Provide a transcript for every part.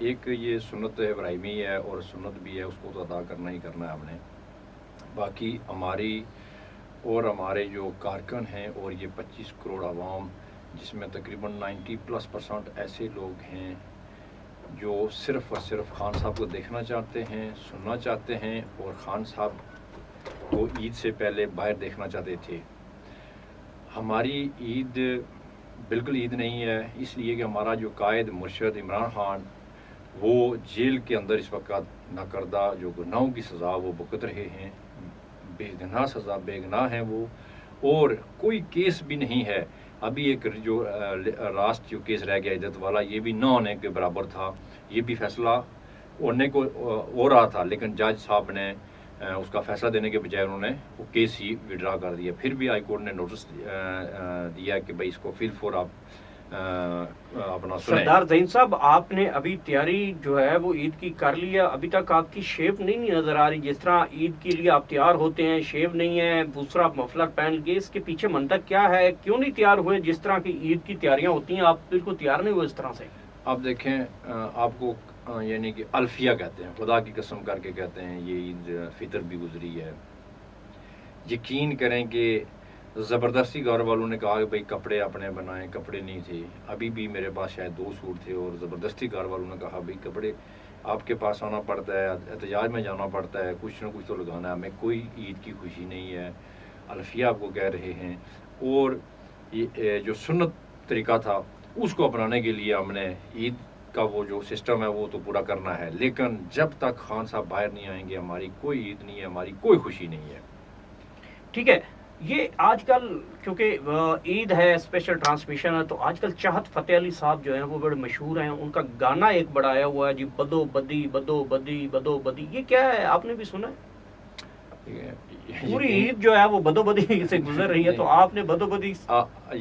ایک یہ سنت ابراہیمی ہے اور سنت بھی ہے، اس کو تو ادا کرنا ہی کرنا ہے ہم نے. باقی ہمارے جو کارکن ہیں اور یہ 25 کروڑ عوام، جس میں تقریباً 90+ % ایسے لوگ ہیں جو صرف اور صرف خان صاحب کو دیکھنا چاہتے ہیں، سننا چاہتے ہیں، اور خان صاحب کو عید سے پہلے باہر دیکھنا چاہتے تھے. ہماری عید بالکل عید نہیں ہے، اس لیے کہ ہمارا جو قائد مرشد عمران خان وہ جیل کے اندر اس وقت ناکردہ جو گناہوں کی سزا وہ بھگت رہے ہیں. بے گناہ سزا، بے گناہ ہیں وہ، اور کوئی کیس بھی نہیں ہے. ابھی ایک جو لاسٹ جو کیس رہ گیا عدت والا، یہ بھی نہ ہونے کے برابر تھا. یہ بھی فیصلہ ہونے کو ہو رہا تھا، لیکن جج صاحب نے اس کا فیصلہ دینے کے بجائے انہوں نے وہ کیس ہی وڈرا کر دیا. پھر بھی ہائی کورٹ نے نوٹس دیا کہ بھائی اس کو فل فور آپ اپنا سنیں. سردار ذہین صاحب، آپ نے ابھی تیاری جو ہے وہ عید کی کر لی ہے، ابھی تک آپ کی شیپ نہیں نظر آ رہی. جس طرح عید کے لیے آپ تیار ہوتے ہیں، شیپ نہیں ہے، دوسرا مفلر پہن کے، اس کے پیچھے منطق کیا ہے؟ کیوں نہیں تیار ہوئے؟ جس طرح کی عید کی تیاریاں ہوتی ہیں آپ بالکل تیار نہیں ہوئے اس طرح سے. آپ دیکھیں، آپ کو یعنی کہ الفیہ کہتے ہیں، خدا کی قسم کر کے کہتے ہیں، یہ عید فطر بھی گزری ہے. یقین کریں کہ زبردستی گھر والوں نے کہا کہ بھائی کپڑے اپنے بنائیں، کپڑے نہیں تھے. ابھی بھی میرے پاس شاید 2 سوٹ تھے، اور زبردستی گھر والوں نے کہا بھائی کپڑے آپ کے پاس آنا پڑتا ہے، احتجاج میں جانا پڑتا ہے، کچھ نہ کچھ تو لگانا ہے. ہمیں کوئی عید کی خوشی نہیں ہے، الفیہ آپ کو کہہ رہے ہیں. اور یہ جو سنت طریقہ تھا اس کو اپنانے کے لیے ہم نے عید کا وہ جو سسٹم ہے وہ تو پورا کرنا ہے. لیکن جب تک خان صاحب باہر نہیں آئیں گے ہماری کوئی عید نہیں ہے، ہماری کوئی خوشی نہیں ہے. ٹھیک ہے. یہ آج کل کیونکہ عید ہے، اسپیشل ٹرانسمیشن ہے، تو آج کل چاہت فتح علی صاحب جو ہیں وہ بڑے مشہور ہیں. ان کا گانا ایک بڑا آیا ہوا ہے جی، بدو بدی بدو بدی بدو بدی. یہ کیا ہے؟ آپ نے بھی سنا ہے؟ پوری عید جو ہے وہ بدو بدی سے گزر رہی ہے، تو آپ نے بدو بدی.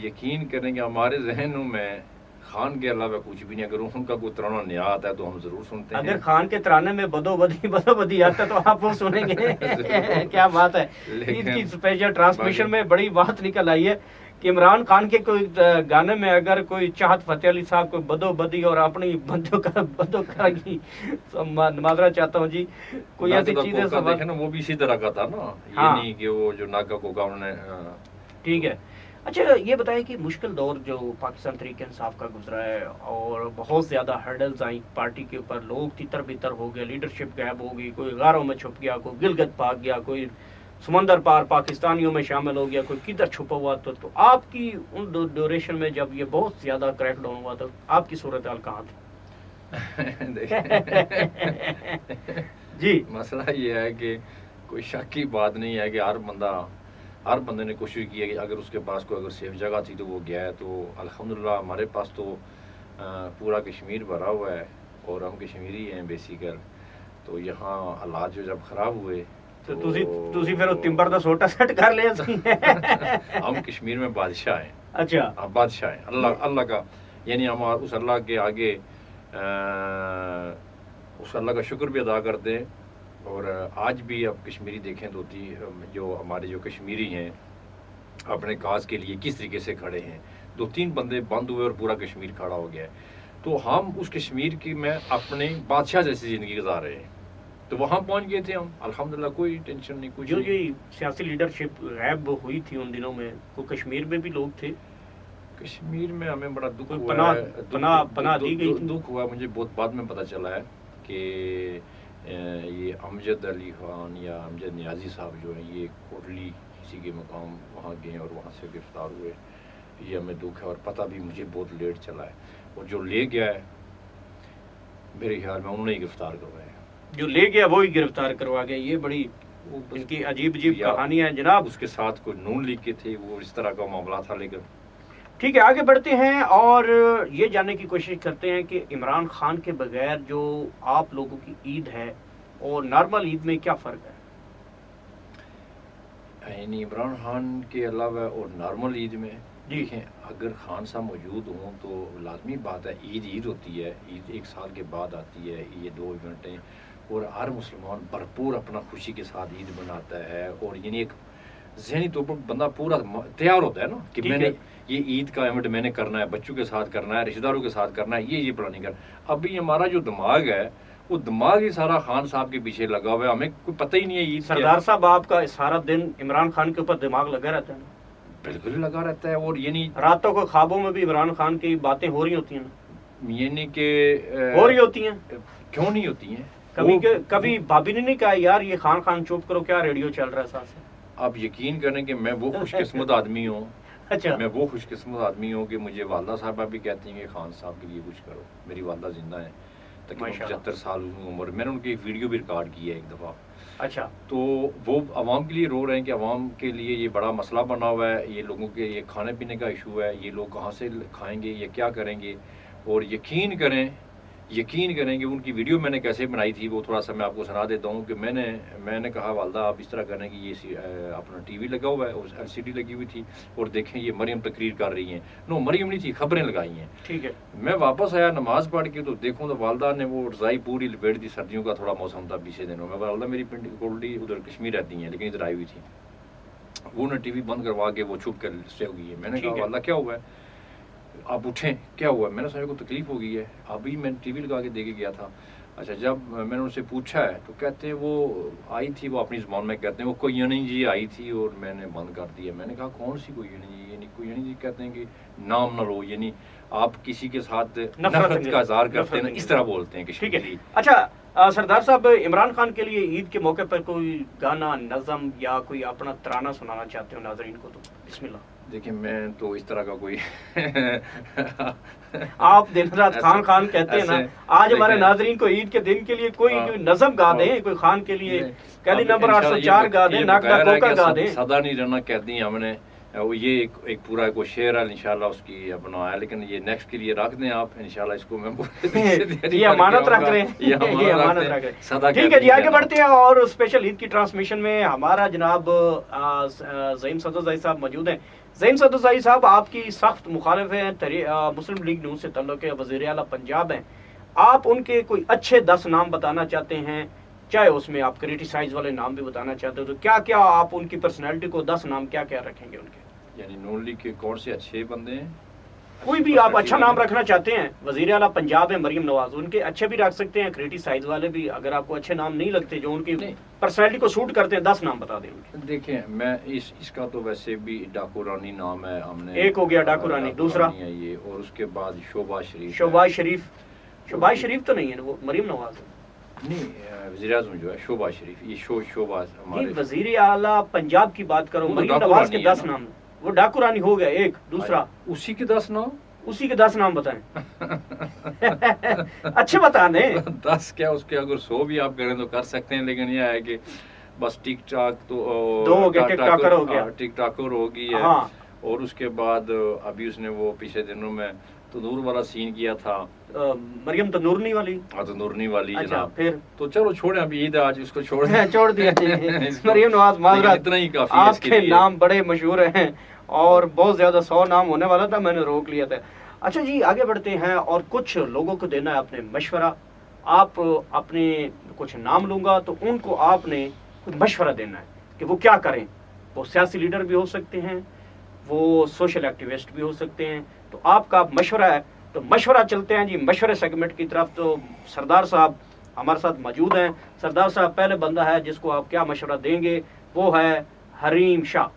یقین کریں کہ ہمارے ذہنوں میں خان کے علاوہ کچھ بھی نہیں. اگر ان کا کوئی ترانہ نیا آتا ہے تو ہم ضرور سنتے ہیں. اگر خان کے ترانے میں بدو بدی آتا ہے تو آپ وہ سنیں گے. کیا بات ہے. عید کی اسپیشل ٹرانسمیشن میں بڑی بات نکل آئی ہے کہ عمران خان کے کوئی گانے میں اگر کوئی چاہت فتح علی صاحب کو بدو بدی اور اپنی بدو کرا کی، معذرت چاہتا ہوں جی، کوئی ایسی چیزیں دیکھیں نا، وہ بھی اسی طرح کا تھا نا. یہ نہیں کہ وہ جو ناگا کو انہوں نے. ٹھیک ہے. اچھا یہ بتائیں کہ مشکل دور جو پاکستان تحریک انصاف کا گزرا ہے اور بہت زیادہ ہرڈلز آئیں پارٹی کے اوپر، لوگ تتر بتر ہو گئے، لیڈرشپ غائب ہو گئی، کوئی غاروں میں چھپ گیا، کوئی گلگت بھاگ گیا، کوئی سمندر پار پاکستانیوں میں شامل ہو گیا، کوئی کدھر چھپا ہوا. تو آپ کی ان ڈیوریشن میں جب یہ بہت زیادہ کریک ڈاؤن ہوا تو آپ کی صورتحال کہاں تھی؟ جی مسئلہ یہ ہے کہ کوئی شک کی بات نہیں ہے کہ ہر بندے نے کوشش کی ہے کہ اگر اس کے پاس کوئی اگر سیف جگہ تھی تو وہ گیا ہے. تو الحمدللہ ہمارے پاس تو پورا کشمیر بھرا ہوا ہے اور ہم کشمیری ہیں بیسیکل. تو یہاں حالات جو جب خراب ہوئے تو تسی پھر تمبر دا سوٹا سیٹ کر لیا. ہم کشمیر میں بادشاہ ہیں. اچھا، ہم بادشاہ ہیں اللہ کا، یعنی ہم اس اللہ کے آگے اس اللہ کا شکر بھی ادا کرتے ہیں. اور آج بھی اب کشمیری دیکھیں تو جو ہمارے جو کشمیری ہیں اپنے کاز کے لیے کس طریقے سے کھڑے ہیں. 2-3 بندے بند ہوئے اور پورا کشمیر کھڑا ہو گیا ہے. تو ہم اس کشمیر کی میں اپنے بادشاہ جیسی زندگی گزار رہے ہیں. تو وہاں پہنچ گئے تھے ہم الحمدللہ، کوئی ٹینشن نہیں. کچھ جو یہ سیاسی لیڈرشپ غائب ہوئی تھی ان دنوں میں، تو کشمیر میں بھی لوگ تھے. کشمیر میں ہمیں بڑا دکھ پناہ دی گئی تھی. دکھ ہوا. مجھے بہت بعد میں پتہ چلا ہے کہ یہ امجد علی خان یا امجد نیازی صاحب جو ہیں یہ کوٹلی کسی کے مقام وہاں گئے اور وہاں سے گرفتار ہوئے. یہ ہمیں دکھ ہے اور پتہ بھی مجھے بہت لیٹ چلا ہے. اور جو لے گیا ہے میرے خیال میں انہوں نے ہی گرفتار کروایا. جو لے گیا وہی گرفتار کروا گیا. یہ بڑی ان کی عجیب کہانی ہے جناب. اس کے ساتھ کوئی نون لیگ کے تھے، وہ اس طرح کا معاملہ تھا. لیکن ٹھیک ہے، آگے بڑھتے ہیں اور یہ جاننے کی کوشش کرتے ہیں کہ عمران خان کے بغیر جو آپ لوگوں کی عید ہے اور نارمل عید میں کیا فرق ہے؟ یعنی عمران خان کے علاوہ اور نارمل عید میں جی دیکھیں، اگر خان صاحب موجود ہوں تو لازمی بات ہے عید ہوتی ہے. عید 1 سال کے بعد آتی ہے. یہ 2 ایونٹ ہیں اور ہر مسلمان بھرپور اپنا خوشی کے ساتھ عید مناتا ہے. اور یعنی ایک ذہنی طور پر بندہ پورا تیار ہوتا ہے نا کہ ٹھیک میں نے ہے۔ یہ عید کا ایونٹ میں نے کرنا ہے، بچوں کے ساتھ کرنا ہے، رشتہ داروں کے ساتھ کرنا ہے، یہ پلاننگ کرنا۔ ابھی ہمارا جو دماغ ہے وہ دماغ ہی سارا خان صاحب کے پیچھے لگا ہوا ہے، ہمیں کوئی پتہ ہی نہیں ہے عید سردار صاحب آپ کا سارا دن عمران خان کے اوپر دماغ لگا رہتا ہے نا؟ بالکل لگا رہتا ہے، اور یعنی راتوں کو خوابوں میں بھی عمران خان کی باتیں ہو رہی ہوتی ہیں نا؟ یعنی کہ ہو رہی ہوتی ہیں، کیوں نہیں ہوتی ہیں؟ کبھی بھابھی نے نہیں کہا یار یہ خان چپ کرو، کیا ریڈیو چل رہا ہے ساتھ سے؟ آپ یقین کریں کہ میں وہ خوش قسمت آدمی ہوں، اچھا، میں وہ خوش قسمت آدمی ہوں کہ مجھے والدہ صاحبہ بھی کہتی ہیں کہ خان صاحب کے لیے کچھ کرو۔ میری والدہ زندہ ہیں، تقریباً 75 سال عمر، میں نے ان کی ایک ویڈیو بھی ریکارڈ کی ہے ایک دفعہ۔ اچھا، تو وہ عوام کے لیے رو رہے ہیں کہ عوام کے لیے یہ بڑا مسئلہ بنا ہوا ہے، یہ لوگوں کے یہ کھانے پینے کا ایشو ہے، یہ لوگ کہاں سے کھائیں گے، یہ کیا کریں گے۔ اور یقین کریں کہ ان کی ویڈیو میں نے کیسے بنائی تھی، وہ تھوڑا سا میں آپ کو سنا دیتا ہوں کہ میں نے کہا والدہ آپ اس طرح کریں کہ یہ اپنا ٹی وی لگا ہوا ہے اور LCD لگی ہوئی تھی، اور دیکھیں یہ مریم تقریر کر رہی ہیں۔ نو، مریم نہیں تھی، خبریں لگائی ہیں۔ ٹھیک ہے، میں واپس آیا نماز پڑھ کے تو دیکھوں تو والدہ نے وہ رضائی پوری لپیٹ دی، سردیوں کا تھوڑا موسم تھا پیچھے دنوں میں۔ والدہ میری پنڈی گولڈی ادھر کشمیر رہتی ہیں لیکن ادھر آئی ہوئی تھی، وہ نے ٹی وی بند کروا کے وہ چھپ کر سے ہو گئی ہے۔ میں نے کہا والدہ کیا ہوا ہے، آپ اٹھیں، کیا ہوا ہے؟ میں نے سمجھا کوئی تکلیف ہو گئی ہے، ابھی میں ٹی وی لگا کے دے کے گیا تھا۔ اچھا، جب میں نے ان سے پوچھا ہے تو کہتے ہیں وہ آئی تھی، وہ اپنی زبان میں کہتے ہیں وہ کوئینی جی آئی تھی اور میں نے بند کر دیا۔ میں نے کہا کون سی کوئینی جی؟ یعنی کوئینی جی کہتے ہیں کہ نام نہ لو، یعنی آپ کسی کے ساتھ نفرت کا اظہار کرتے ہیں نا، اس طرح بولتے ہیں کشمیری۔ اچھا، سردار صاحب عمران خان کے لیے عید کے موقع پر کوئی گانا، نظم یا کوئی اپنا ترانہ سنانا چاہتے ہو ناظرین کو تو بسم اللہ۔ دیکھیں میں تو اس طرح کا کوئی آپ دن رات خان کہتے ہیں نا، آج ہمارے ناظرین کو عید کے دن کے لیے کوئی نظم گا دیں، کوئی خان کے لیے قیدی نمبر 804 گا دیں، ناکدہ کوکا گا دیں۔ سدا نہیں رہنا کہتی ہیں ہم نے، یہ ایک پورا کوئی شعر ہے انشاءاللہ اس کی اپنا ہے، لیکن یہ نیکسٹ کے لیے رکھ دیں آپ انشاءاللہ، اس کو میں یہ امانت رکھ رہے ہیں، یہ امانت رکھ رہے ہیں۔ ٹھیک ہے جی، آگے بڑھتے ہیں اور اسپیشل عید کی ٹرانسمیشن میں ہمارا جناب زعیم صدرزئی صاحب موجود ہیں۔ زعیم صدرزئی صاحب آپ کی سخت مخالف ہیں، مسلم لیگ نون سے تعلق ہے، وزیر اعلیٰ پنجاب ہیں، آپ ان کے کوئی اچھے 10 نام بتانا چاہتے ہیں، چاہے اس میں آپ کریٹیسائز والے نام بھی بتانا چاہتے ہو تو کیا کیا آپ ان کی پرسنالٹی کو 10 نام کیا کیا رکھیں گے ان کے؟ یعنی نون لیگ کے کون سے اچھے بندے ہیں؟ کوئی بھی آپ اچھا نام رکھنا چاہتے ہیں، وزیر اعلیٰ پنجاب ہے مریم نواز، ان کے اچھے بھی رکھ سکتے ہیں، کریٹیسائز والے بھی، اگر آپ کو اچھے نام نہیں لگتے جو ان کی پرسنالٹی کو سوٹ کرتے ہیں 10 نام بتا دیں ان کے۔ دیکھیں میں اس کا تو ویسے بھی ڈاکو رانی نام ہے، ہم نے ایک ہو گیا ڈاکو رانی، دوسرا یہ، اور اس کے بعد شہباز شریف تو نہیں ہے وہ مریم نواز ہے، نہیں وزیر اعظم جو ہے شہباز شریف، یہ شہباز ہمارے وزیر اعلیٰ پنجاب کی بات کرو، مریم نواز کے 10 نام، وہ ڈاکو رانی ہو گیا ایک، دوسرا اسی کے 10 نام، اسی کے 10 نام بتائیں اچھے بتا دیں۔ 10 کیا، اس کے اگر 100 بھی آپ کریں تو کر سکتے ہیں، لیکن یہ ہے کہ بس ٹک ٹاک تو 2 ہو گیا، ٹک ٹاکر ہو گیا، ٹک ٹاکر ہوگی ہے، اور اس کے بعد ابھی اس نے وہ پچھلے دنوں میں تنور والا سین کیا تھا، مریم تنورنی والی، تنورنی والی جناب، پھر تو چلو چھوڑیں، ابھی عید آج اس کو چھوڑ دیا مریم نواز معذرت، اتنا ہی کافی، آپ کے نام بڑے مشہور ہیں اور بہت زیادہ 100 نام ہونے والا تھا، میں نے روک لیا تھا۔ اچھا جی، آگے بڑھتے ہیں اور کچھ لوگوں کو دینا ہے اپنے مشورہ، آپ اپنے کچھ نام لوں گا تو ان کو آپ نے مشورہ دینا ہے کہ وہ کیا کریں، وہ سیاسی لیڈر بھی ہو سکتے ہیں، وہ سوشل ایکٹیوسٹ بھی ہو سکتے ہیں، تو آپ کا مشورہ ہے، تو مشورہ چلتے ہیں جی مشورے سیگمنٹ کی طرف۔ تو سردار صاحب ہمارے ساتھ موجود ہیں۔ سردار صاحب پہلے بندہ ہے جس کو آپ کیا مشورہ دیں گے، وہ ہے حریم شاہ۔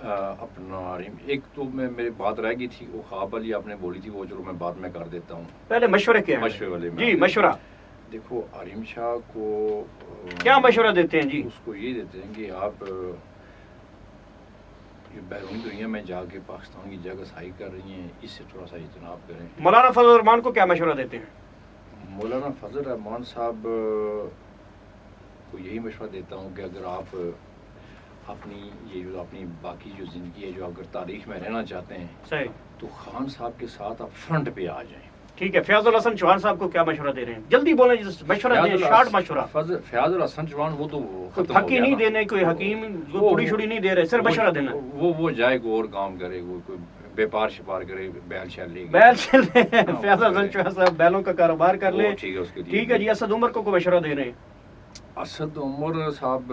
اپنا حریم، ایک تو میری بات رہ گئی تھی، وہ خواب والی آپ نے بولی تھی، وہ چلو میں بعد میں کر دیتا ہوں، پہلے مشورے کے مشورے والے جی مشورہ دیکھو حریم شاہ کو کیا مشورہ دیتے ہیں جی؟ اس کو یہ دیتے ہیں کہ آپ یہ بیرونی دنیا میں جا کے پاکستان کی جگہ صحیح کر رہی ہیں، اس سے تھوڑا سا اجتناب کریں۔ مولانا فضل الرحمان کو کیا مشورہ دیتے ہیں؟ مولانا فضل الرحمان صاحب کو یہی مشورہ دیتا ہوں کہ اگر آپ اپنی یہ جو اپنی باقی جو زندگی ہے، جو اگر تاریخ میں رہنا چاہتے ہیں صحیح، تو خان صاحب کے ساتھ آپ فرنٹ پہ آ جائیں۔ ٹھیک ہے، فیاض الحسن چوہان صاحح کو کیا مشورہ دے رہے ہیں؟ جلدی بولیں، مشورہ دیں، شارٹ مشورہ۔ فیاض الحسن چوہان وہ تو پھکی نہیں دینے، کوئی حکیم پوڑی چھڑی نہیں دے رہے، صرف مشورہ دینا۔ وہ جائے کوئی اور کام کرے، وہ کوئی بیپار شپار کرے، بیل شیل لے بیل شیل فیاض الحسن چوہان صاحب بیلوں کا کاروبار کر لیں، ٹھیک ہے اس کے لیے۔ ٹھیک ہے جی، اسد عمر کو مشورہ دے رہے ہیں؟ اسد عمر صاحب